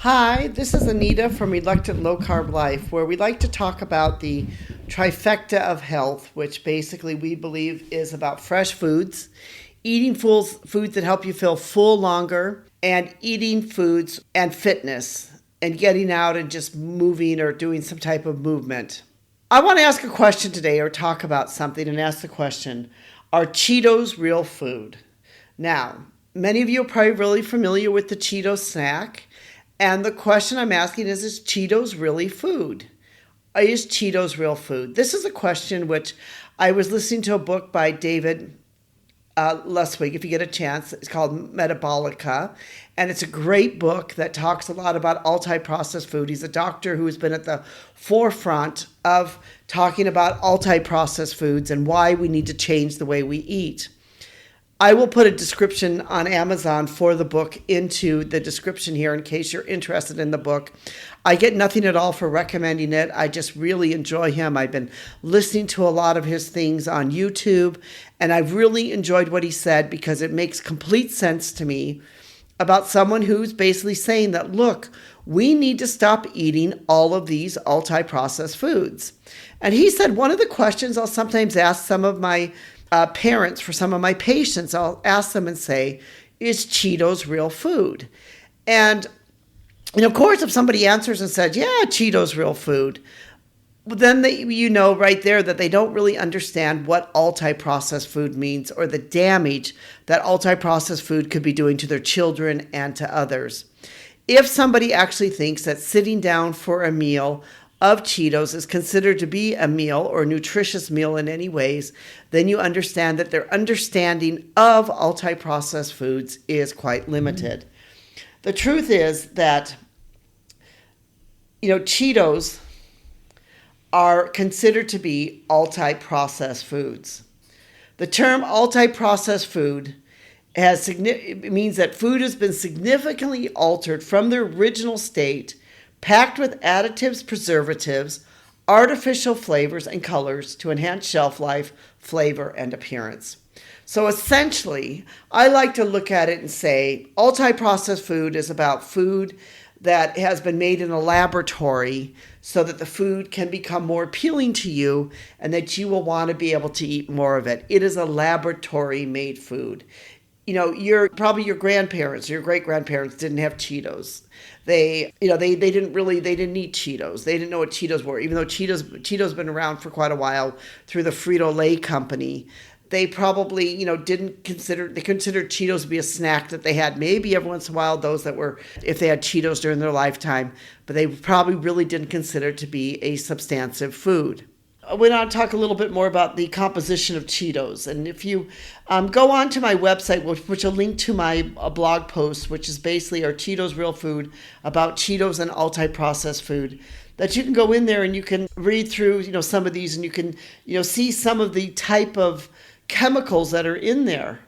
Hi, this is Anita from Reluctant Low Carb Life, where we like to talk about the trifecta of health, which basically we believe is about fresh foods, eating foods that help you feel full longer, and eating foods and fitness, and getting out and just moving or doing some type of movement. I want to ask a question today or talk about something and ask the question, are Cheetos real food? Now, many of you are probably really familiar with the Cheetos snack. And the question I'm asking is Cheetos really food? Is Cheetos real food? This is a question which I was listening to a book by David Lustig, if you get a chance. It's called Metabolic Health. And it's a great book that talks a lot about multi-processed food. He's a doctor who has been at the forefront of talking about multi-processed foods and why we need to change the way we eat. I will put a description on Amazon for the book into the description here in case you're interested in the book. I get nothing at all for recommending it. I just really enjoy him. I've been listening to a lot of his things on YouTube, and I've really enjoyed what he said because it makes complete sense to me about someone who's basically saying that, look, we need to stop eating all of these multi-processed foods. And he said one of the questions I'll sometimes ask some of my parents for some of my patients, I'll ask them and say, is Cheetos real food? And of course, if somebody answers and says, yeah, Cheetos real food, then you know right there that they don't really understand what multi-processed food means or the damage that multi-processed food could be doing to their children and to others. If somebody actually thinks that sitting down for a meal of Cheetos is considered to be a meal or a nutritious meal in any ways, then you understand that their understanding of multi-processed foods is quite limited. The truth is that, Cheetos are considered to be multi-processed foods. The term multi-processed food means that food has been significantly altered from the original state, packed with additives, preservatives, artificial flavors, and colors to enhance shelf life, flavor, and appearance. So essentially, I like to look at it and say, multi-processed food is about food that has been made in a laboratory so that the food can become more appealing to you and that you will want to be able to eat more of it. It is a laboratory-made food. Your grandparents or your great-grandparents didn't have Cheetos. They didn't eat Cheetos. They didn't know what Cheetos were, even though Cheetos been around for quite a while through the Frito-Lay company. They probably, considered Cheetos to be a snack that they had maybe every once in a while, if they had Cheetos during their lifetime, but they probably really didn't consider it to be a substantive food. I went on to talk a little bit more about the composition of Cheetos. And if you go on to my website, which will link to my blog post, which is basically Are Cheetos Real Food, about Cheetos and multi-processed food, that you can go in there and you can read through, some of these and you can, see some of the type of chemicals that are in there.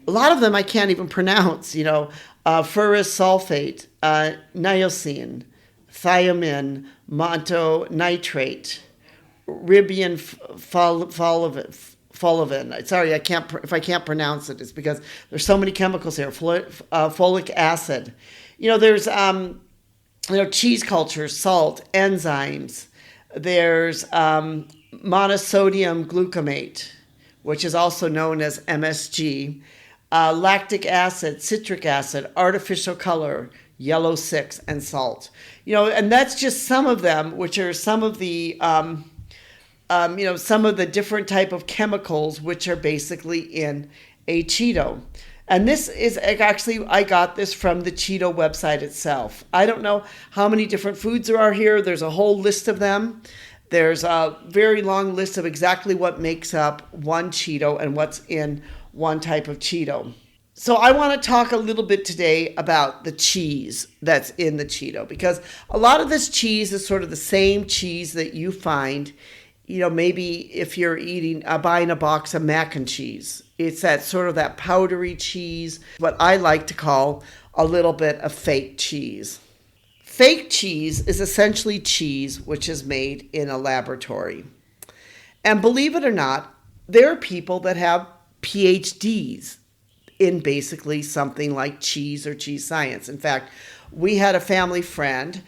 A lot of them I can't even pronounce, ferrous sulfate, niacin, thiamine, mononitrate, Ribian fulvin. Sorry, if I can't pronounce it, it's because there's so many chemicals here. Folic acid. There's cheese culture, salt, enzymes. There's monosodium glutamate, which is also known as MSG. Lactic acid, citric acid, artificial color, yellow 6, and salt. And that's just some of them, which are some of the some of the different type of chemicals which are basically in a Cheeto. And this is actually, I got this from the Cheeto website itself. I don't know how many different foods there are here. There's a whole list of them. There's a very long list of exactly what makes up one Cheeto and what's in one type of Cheeto. So I want to talk a little bit today about the cheese that's in the Cheeto, because a lot of this cheese is sort of the same cheese that you find, maybe if you're buying a box of mac and cheese. It's that sort of that powdery cheese, what I like to call a little bit of fake cheese. Fake cheese is essentially cheese which is made in a laboratory. And believe it or not, there are people that have PhDs in basically something like cheese or cheese science. In fact, we had a family friend,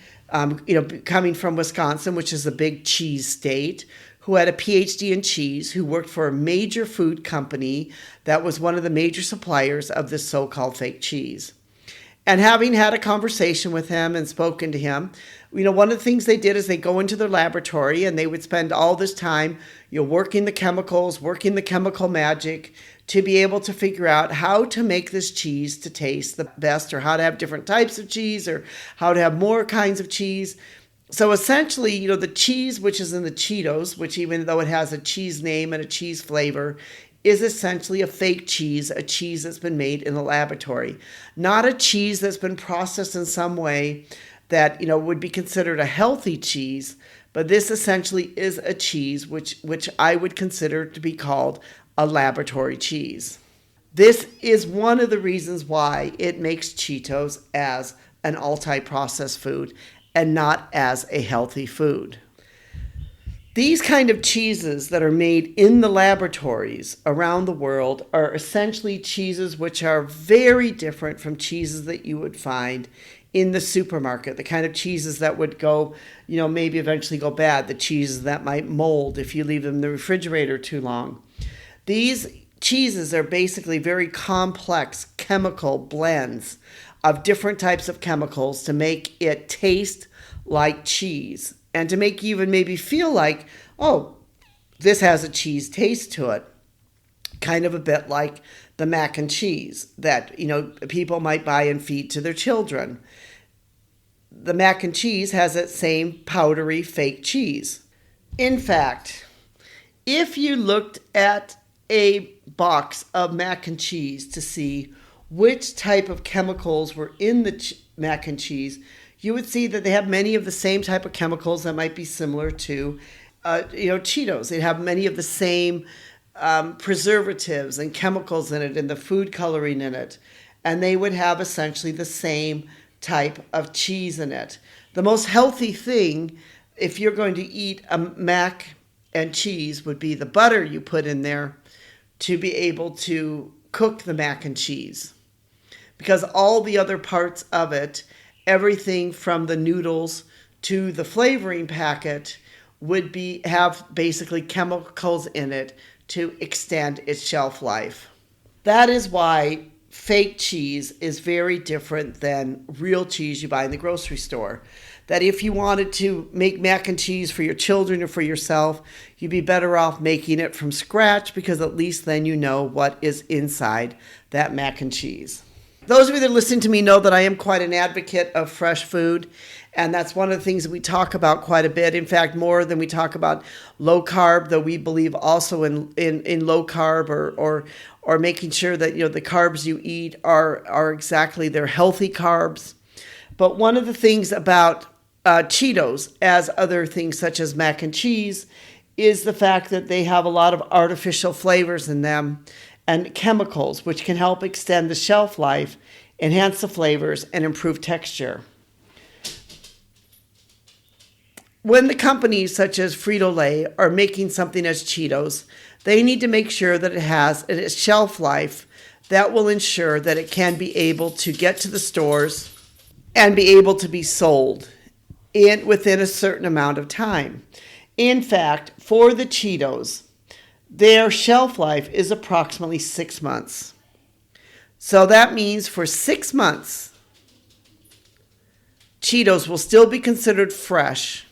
coming from Wisconsin, which is a big cheese state, who had a PhD in cheese, who worked for a major food company that was one of the major suppliers of this so-called fake cheese. And having had a conversation with him and spoken to him, one of the things they did is they go into their laboratory and they would spend all this time, working the chemicals, working the chemical magic to be able to figure out how to make this cheese to taste the best, or how to have different types of cheese, or how to have more kinds of cheese. So essentially, the cheese which is in the Cheetos, which even though it has a cheese name and a cheese flavor, is essentially a fake cheese, a cheese that's been made in a laboratory. Not a cheese that's been processed in some way that, would be considered a healthy cheese, but this essentially is a cheese which I would consider to be called a laboratory cheese. This is one of the reasons why it makes Cheetos as an ultra-processed food and not as a healthy food. These kind of cheeses that are made in the laboratories around the world are essentially cheeses which are very different from cheeses that you would find in the supermarket, the kind of cheeses that would go, maybe eventually go bad, the cheeses that might mold if you leave them in the refrigerator too long. These cheeses are basically very complex chemical blends of different types of chemicals to make it taste like cheese, and to make you even maybe feel like, oh, this has a cheese taste to it. Kind of a bit like the mac and cheese that, people might buy and feed to their children. The mac and cheese has that same powdery fake cheese. In fact, if you looked at a box of mac and cheese to see which type of chemicals were in the mac and cheese, you would see that they have many of the same type of chemicals that might be similar to, Cheetos. They have many of the same preservatives and chemicals in it and the food coloring in it. And they would have essentially the same type of cheese in it. The most healthy thing, if you're going to eat a mac and cheese, would be the butter you put in there to be able to cook the mac and cheese. Because all the other parts of it, everything from the noodles to the flavoring packet, would have basically chemicals in it to extend its shelf life. That is why fake cheese is very different than real cheese you buy in the grocery store. That if you wanted to make mac and cheese for your children or for yourself, you'd be better off making it from scratch, because at least then you know what is inside that mac and cheese. Those of you that listen to me know that I am quite an advocate of fresh food, and that's one of the things that we talk about quite a bit. In fact, more than we talk about low carb, though we believe also in low carb or making sure that the carbs you eat are exactly they're healthy carbs. But one of the things about Cheetos, as other things such as mac and cheese, is the fact that they have a lot of artificial flavors in them and chemicals, which can help extend the shelf life, enhance the flavors, and improve texture. When the companies such as Frito-Lay are making something as Cheetos, they need to make sure that it has a shelf life that will ensure that it can be able to get to the stores and be able to be sold within a certain amount of time. In fact, for the Cheetos, their shelf life is approximately 6 months. So that means for 6 months, Cheetos will still be considered fresh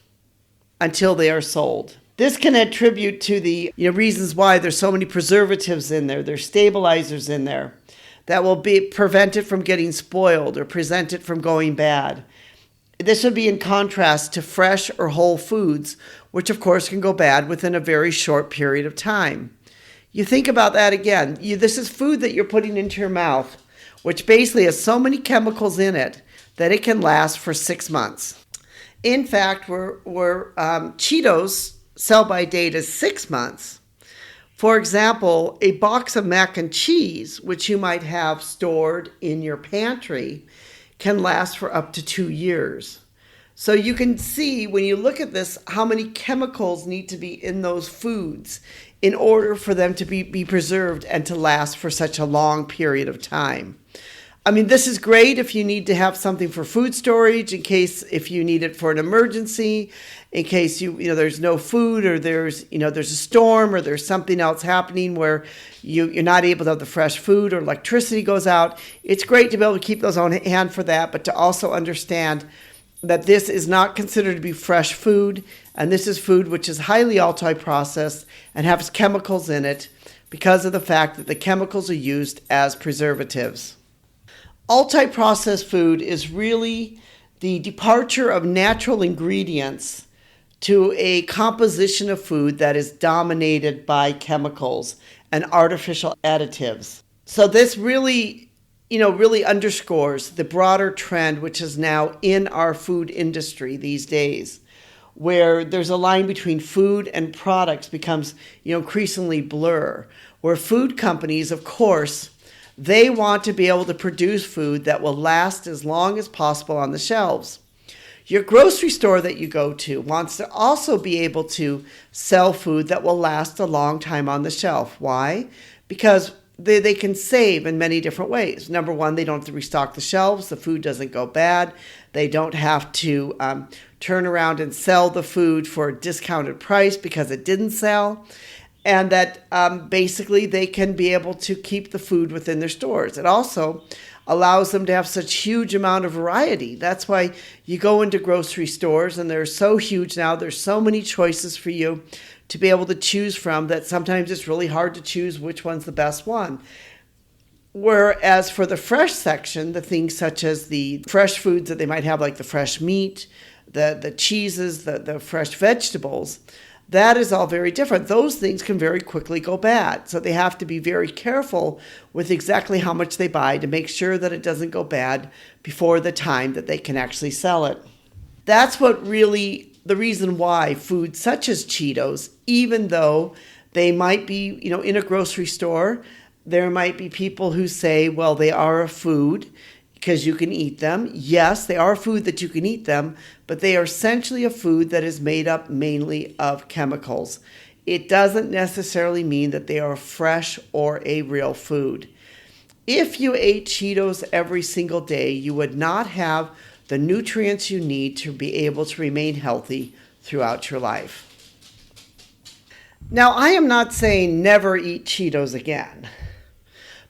until they are sold. This can attribute to the reasons why there's so many preservatives in there. There's stabilizers in there that will prevent it from getting spoiled or prevent it from going bad. This would be in contrast to fresh or whole foods, which of course can go bad within a very short period of time. You think about that again. This is food that you're putting into your mouth, which basically has so many chemicals in it that it can last for 6 months. In fact, where Cheetos sell-by date is 6 months. For example, a box of mac and cheese, which you might have stored in your pantry, can last for up to 2 years. So you can see when you look at this how many chemicals need to be in those foods in order for them to be preserved and to last for such a long period of time. I mean, this is great if you need to have something for food storage, in case if you need it for an emergency, in case there's no food, or there's a storm, or there's something else happening where you're not able to have the fresh food, or electricity goes out. It's great to be able to keep those on hand for that, but to also understand that this is not considered to be fresh food, and this is food which is highly ultra-processed and has chemicals in it because of the fact that the chemicals are used as preservatives. Ultra-processed food is really the departure of natural ingredients to a composition of food that is dominated by chemicals and artificial additives. So this really underscores the broader trend which is now in our food industry these days, where there's a line between food and products becomes increasingly blur, where food companies, of course, they want to be able to produce food that will last as long as possible on the shelves. Your grocery store that you go to wants to also be able to sell food that will last a long time on the shelf. Why? Because they can save in many different ways. Number one, they don't have to restock the shelves. The food doesn't go bad. They don't have to turn around and sell the food for a discounted price because it didn't sell. And that basically they can be able to keep the food within their stores. It also allows them to have such huge amount of variety. That's why you go into grocery stores, and they're so huge now. There's so many choices for you to be able to choose from that sometimes it's really hard to choose which one's the best one. Whereas for the fresh section, the things such as the fresh foods that they might have, like the fresh meat, the cheeses, the fresh vegetables, that is all very different. Those things can very quickly go bad. So they have to be very careful with exactly how much they buy to make sure that it doesn't go bad before the time that they can actually sell it. That's what really the reason why foods such as Cheetos, even though they might be, in a grocery store, there might be people who say, well, they are a food because you can eat them. Yes, they are a food that you can eat them, but they are essentially a food that is made up mainly of chemicals. It doesn't necessarily mean that they are fresh or a real food. If you ate Cheetos every single day, you would not have the nutrients you need to be able to remain healthy throughout your life. Now, I am not saying never eat Cheetos again.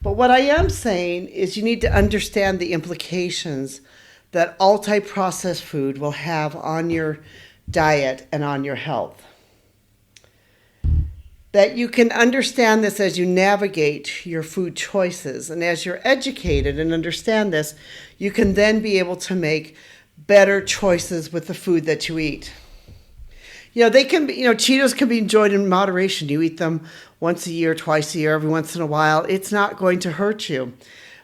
But what I am saying is you need to understand the implications that ultra-processed food will have on your diet and on your health. That you can understand this as you navigate your food choices. And as you're educated and understand this, you can then be able to make better choices with the food that you eat. They can be, Cheetos can be enjoyed in moderation. You eat them once a year, twice a year, every once in a while. It's not going to hurt you.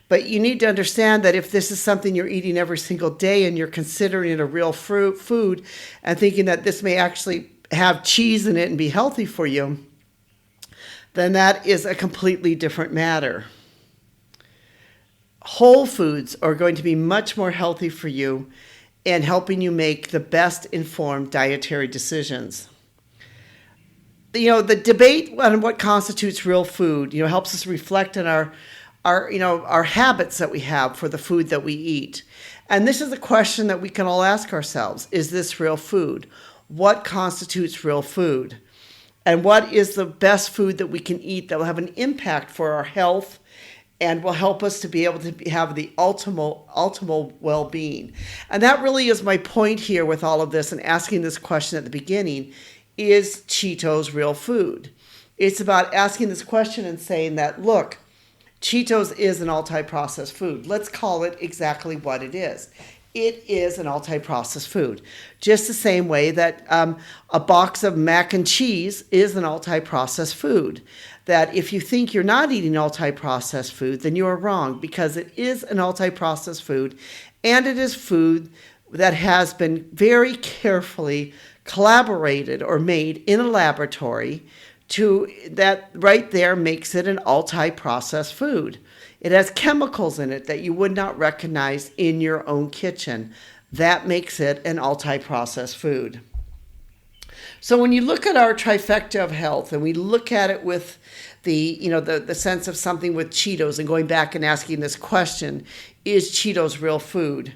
But you need to understand that if this is something you're eating every single day and you're considering it a real food and thinking that this may actually have cheese in it and be healthy for you, then that is a completely different matter. Whole foods are going to be much more healthy for you and helping you make the best informed dietary decisions. The debate on what constitutes real food, helps us reflect on our habits that we have for the food that we eat. And this is a question that we can all ask ourselves. Is this real food? What constitutes real food? And what is the best food that we can eat that will have an impact for our health and will help us to be able to have the ultimate well-being? And that really is my point here with all of this and asking this question at the beginning. Is Cheetos real food? It's about asking this question and saying that, look, Cheetos is an ultra-processed food. Let's call it exactly what it is. It is an ultra-processed food. Just the same way that a box of mac and cheese is an ultra-processed food. That if you think you're not eating ultra-processed food, then you are wrong, because it is an ultra-processed food, and it is food that has been very carefully collaborated or made in a laboratory that right there makes it an ultra-processed food. It has chemicals in it that you would not recognize in your own kitchen. That makes it an ultra-processed food. So when you look at our trifecta of health and we look at it with the sense of something with Cheetos and going back and asking this question, is Cheetos real food?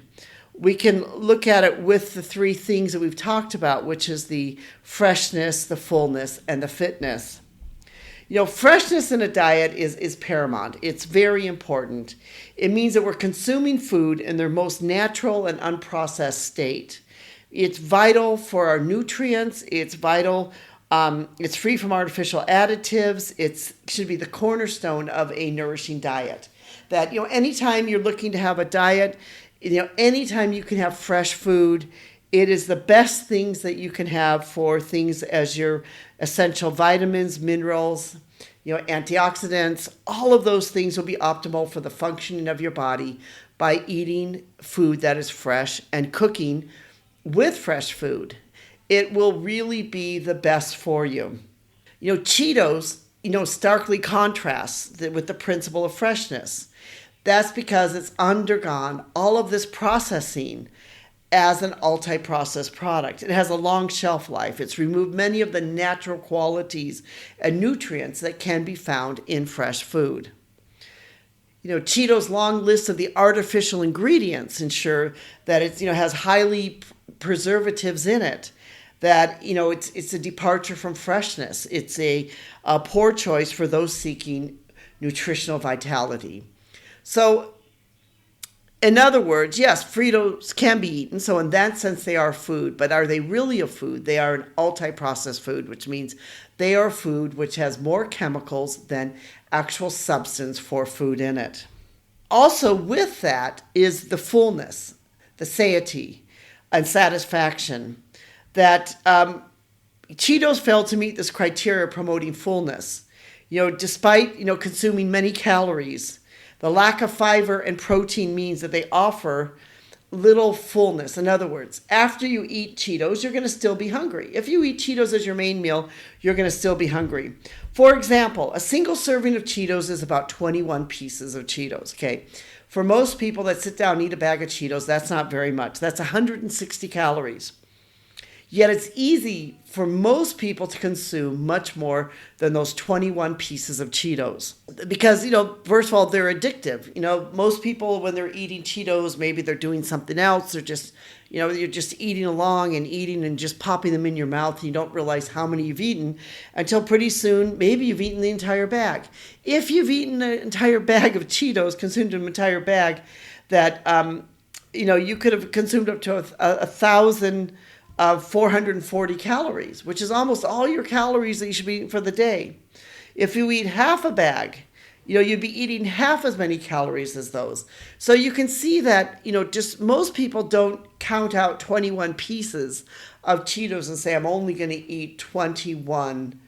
We can look at it with the three things that we've talked about, which is the freshness, the fullness, and the fitness. Freshness in a diet is paramount. It's very important. It means that we're consuming food in their most natural and unprocessed state. It's vital for our nutrients. It's vital. It's free from artificial additives. It should be the cornerstone of a nourishing diet. That, anytime you're looking to have a diet, anytime you can have fresh food, it is the best things that you can have for things as your essential vitamins, minerals, antioxidants. All of those things will be optimal for the functioning of your body by eating food that is fresh and cooking with fresh food. It will really be the best for you. Cheetos, starkly contrasts with the principle of freshness. That's because it's undergone all of this processing as an ultra-processed product. It has a long shelf life. It's removed many of the natural qualities and nutrients that can be found in fresh food. Cheetos' long list of the artificial ingredients ensure that it has highly preservatives in it. That it's a departure from freshness. It's a poor choice for those seeking nutritional vitality. So, in other words, yes, Fritos can be eaten. So in that sense, they are food. But are they really a food? They are an ultra-processed food, which means they are food which has more chemicals than actual substance for food in it. Also with that is the fullness, the satiety, and satisfaction. That Cheetos failed to meet this criteria promoting fullness. Despite, consuming many calories, the lack of fiber and protein means that they offer little fullness. In other words, after you eat Cheetos, you're going to still be hungry. If you eat Cheetos as your main meal, you're going to still be hungry. For example, a single serving of Cheetos is about 21 pieces of Cheetos, okay? For most people that sit down and eat a bag of Cheetos, that's not very much. That's 160 calories. Yet it's easy for most people to consume much more than those 21 pieces of Cheetos. Because, first of all, they're addictive. Most people, when they're eating Cheetos, maybe they're doing something else. They're just, you're just eating along and eating and just popping them in your mouth. And you don't realize how many you've eaten until pretty soon, maybe you've eaten the entire bag. If you've eaten an entire bag of Cheetos, consumed an entire bag, that, you could have consumed up to 1,000 of 440 calories, which is almost all your calories that you should be eating for the day. If you eat half a bag, you'd be eating half as many calories as those. So you can see that, just most people don't count out 21 pieces of Cheetos and say, I'm only going to eat 21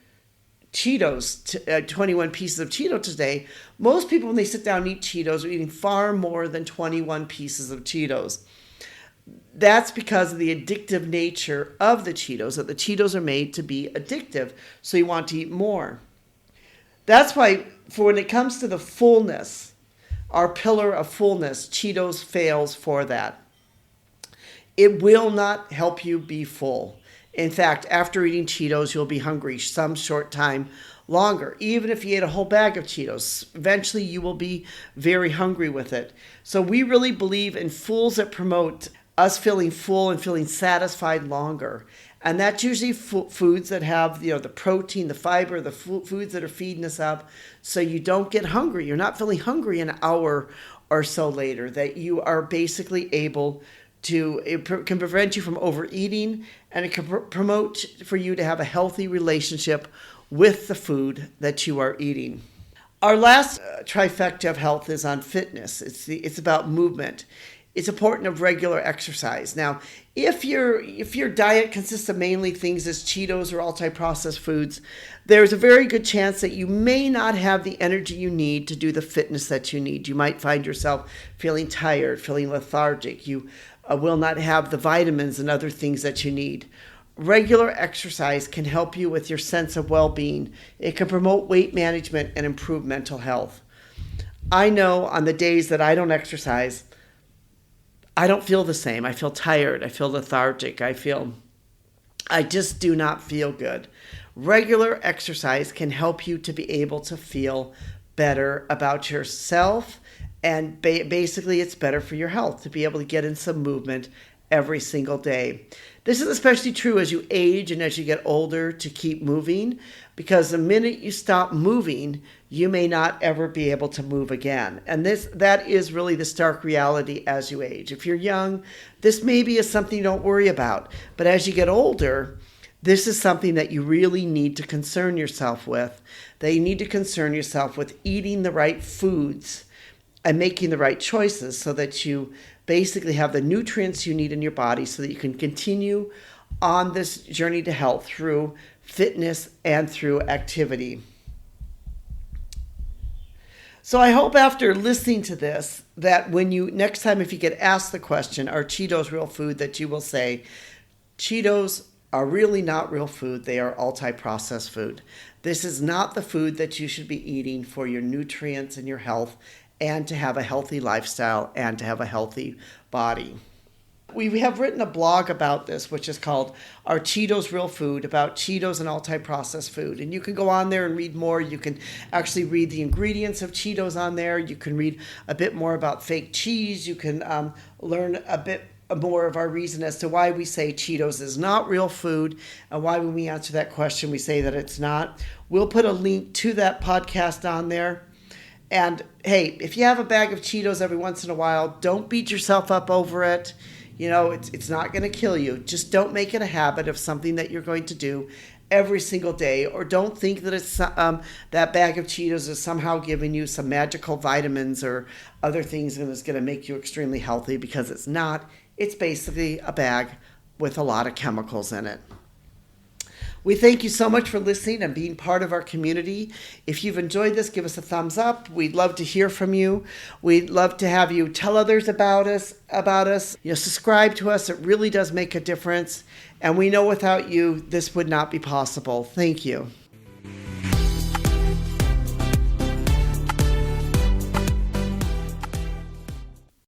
Cheetos, 21 pieces of Cheetos today. Most people, when they sit down and eat Cheetos, are eating far more than 21 pieces of Cheetos. That's because of the addictive nature of the Cheetos, that the Cheetos are made to be addictive, so you want to eat more. That's why, for when it comes to the fullness, our pillar of fullness, Cheetos fails for that. It will not help you be full. In fact, after eating Cheetos, you'll be hungry some short time longer. Even if you ate a whole bag of Cheetos, eventually you will be very hungry with it. So we really believe in foods that promote us feeling full and feeling satisfied longer. And that's usually foods that have the protein, the fiber, the foods that are feeding us up, so you don't get hungry. You're not feeling hungry an hour or so later, that you are basically able to, it can prevent you from overeating, and it can promote for you to have a healthy relationship with the food that you are eating. Our last trifecta of health is on fitness. It's about movement. It's important of regular exercise. Now, if your diet consists of mainly things as Cheetos or ultra-processed foods, there's a very good chance that you may not have the energy you need to do the fitness that you need. You might find yourself feeling tired, feeling lethargic. You will not have the vitamins and other things that you need. Regular exercise can help you with your sense of well-being. It can promote weight management and improve mental health. I know on the days that I don't exercise, I don't feel the same. I feel tired. I feel lethargic. I feel I just do not feel good. Regular exercise can help you to be able to feel better about yourself. And basically, it's better for your health to be able to get in some movement every single day. This is especially true as you age and as you get older, to keep moving, because the minute you stop moving, you may not ever be able to move again. And that is really the stark reality as you age. If you're young, this maybe is something you don't worry about. But as you get older, this is something that you really need to concern yourself with. That you need to concern yourself with eating the right foods and making the right choices so that you basically have the nutrients you need in your body so that you can continue on this journey to health through fitness and through activity. So I hope after listening to this that when you next time, if you get asked the question, are Cheetos real food, that you will say, Cheetos are really not real food. They are ultra-processed food. This is not the food that you should be eating for your nutrients and your health, and to have a healthy lifestyle and to have a healthy body. We have written a blog about this, which is called Are Cheetos Real Food? About Cheetos and multi-processed food. And you can go on there and read more. You can actually read the ingredients of Cheetos on there. You can read a bit more about fake cheese. You can learn a bit more of our reason as to why we say Cheetos is not real food, and why when we answer that question, we say that it's not. We'll put a link to that podcast on there. And hey, if you have a bag of Cheetos every once in a while, don't beat yourself up over it. You know, it's not going to kill you. Just don't make it a habit of something that you're going to do every single day, or don't think that it's that bag of Cheetos is somehow giving you some magical vitamins or other things and it's going to make you extremely healthy, because it's not. It's basically a bag with a lot of chemicals in it. We thank you so much for listening and being part of our community. If you've enjoyed this, give us a thumbs up. We'd love to hear from you. We'd love to have you tell others about us. Subscribe to us. It really does make a difference. And we know without you, this would not be possible. Thank you.